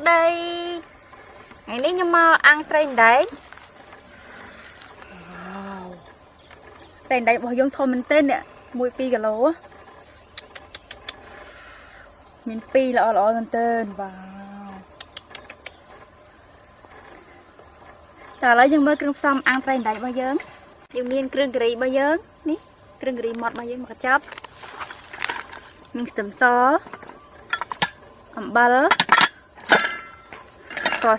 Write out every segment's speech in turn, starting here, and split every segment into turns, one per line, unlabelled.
đây. Ngày nay nhưng mà ăn trên đấy. Trên đấy bỏ vô thôi mình tên nè. Mùi pi cả lố. Mình pi là mình tên. Wow. Trả lời nhưng mà cưng xong ăn trên đấy bao giờ. Nhưng miên cưng gửi bao giờ. Ní. Cưng gửi mọt bao giờ mà chấp. Mình tầm xó. Ẩm bơ.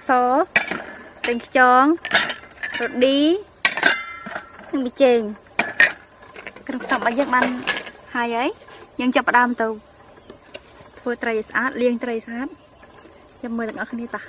Xó. Tinh chong. Rồi đi. Nhưng bị chênh. Cưng xong bao giờ ăn hai ấy. Nhưng chấp đam tù. Thôi trời sát, liên trời sát. Cho mời được ở khăn đi ta.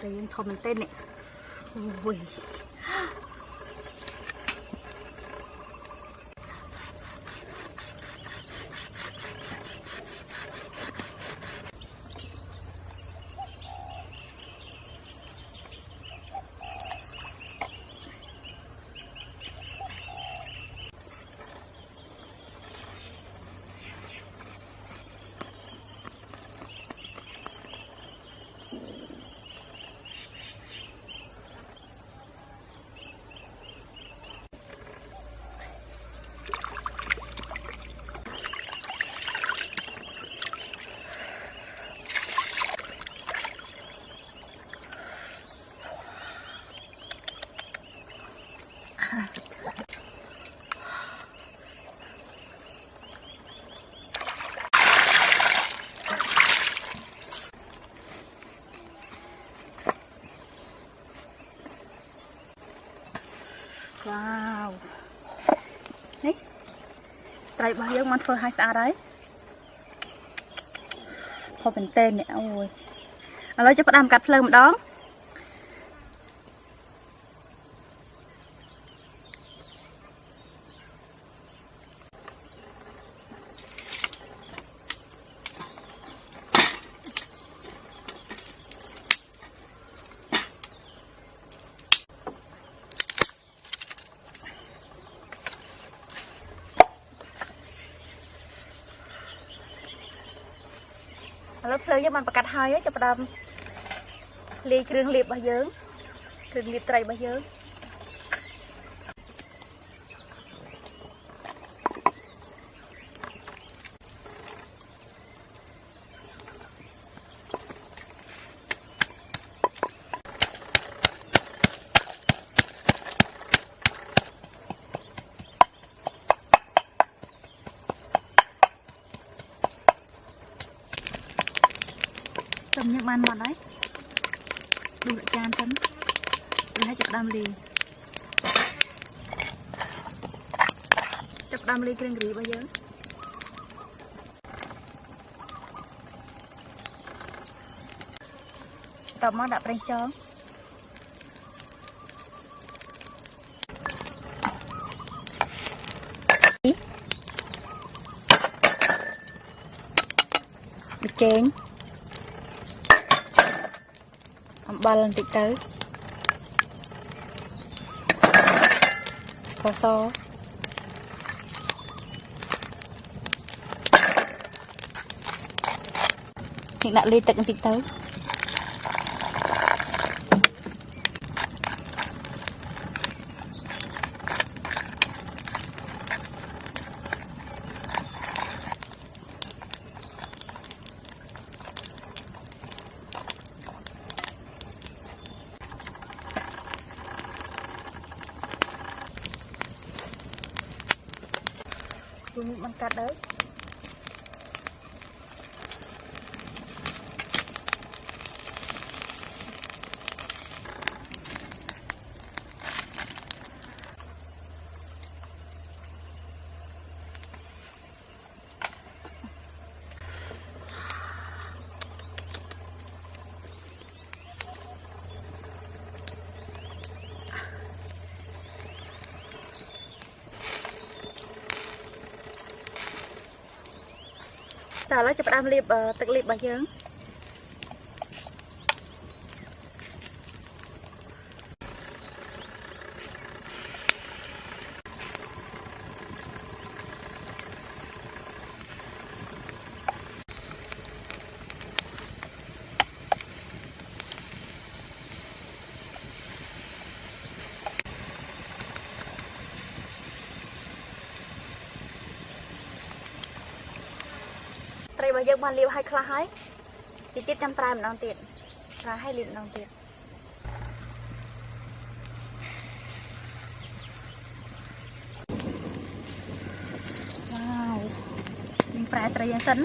Đâyยังทอมันเต้นเนี่ยโอ้ยwow. Đấy. Tại bao nhiêu món phở hai xa đấy. Thôi mình tên nè. Ôi. Nói cho bắt đam cắt lên một đó. Lớp phơi với mình bạc cắt hai á cho bà đâm ly kêu liệp bao giờ kêu liệp tray bao giờ cầm những bàn đấy đủ lại chan chấm để hai chục đam ly chục đam ly kêu gửi bao giờ tao món đạp đánh chó được chén ba lần tích tới có so hiện đại ly tích tới bằng cắt đấy แต่แล้วจะไปทำเรียบตึกเรียบบางยังไตรบางยังมันเรียบให้คล้ายติดจำตรายมันนองติดคล้ายให้เรียบนองติดว้าวมีปลาไตรยังสัน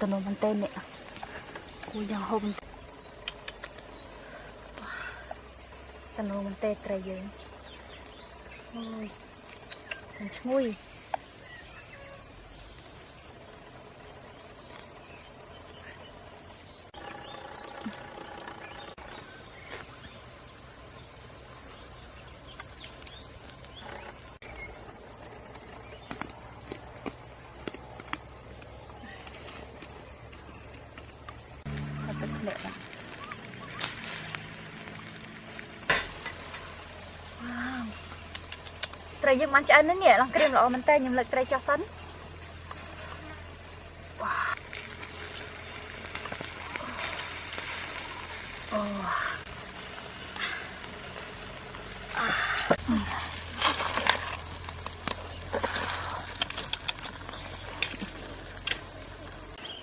ตโนมันเต้นเนี่ยกูยังหอมตโนมันเต้นไตรเยอะโอ้ยมันช่วยเละนะว้าวไตรยังมันจะอันนั้นเนี่ยลองเกรียมหรอมันเต้นยังเล็กไตรจะสั้นว้าวโอ้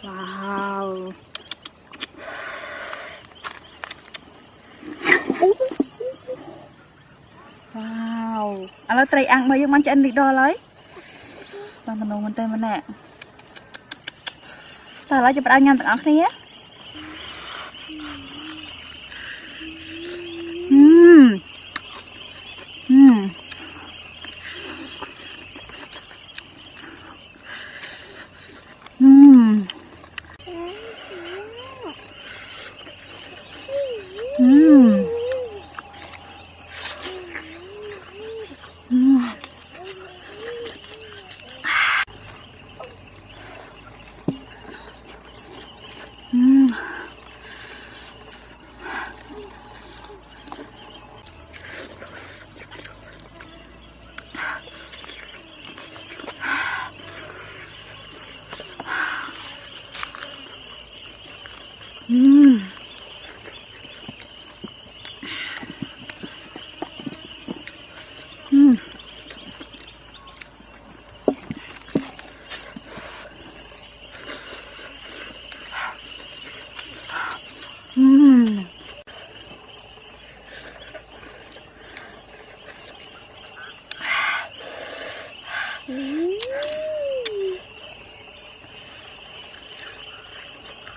ว้าวว้าวแล้วไตรอังมายังมันจะอันนี้ดอเลยบางตโนมันเต้นมันแน่แต่เราจะไปเอางานต่างอันนี้อืมอืมอืมอืมอืมอืมอืมอืมอืม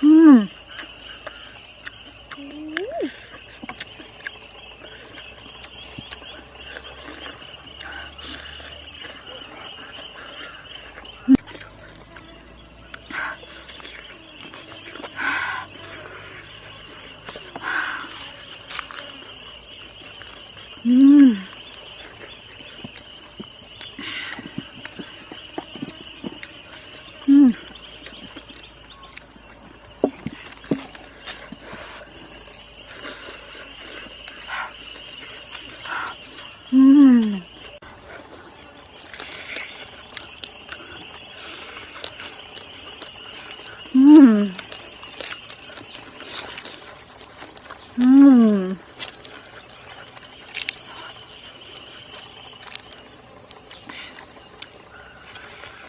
อืมอืมอืมอืมอืม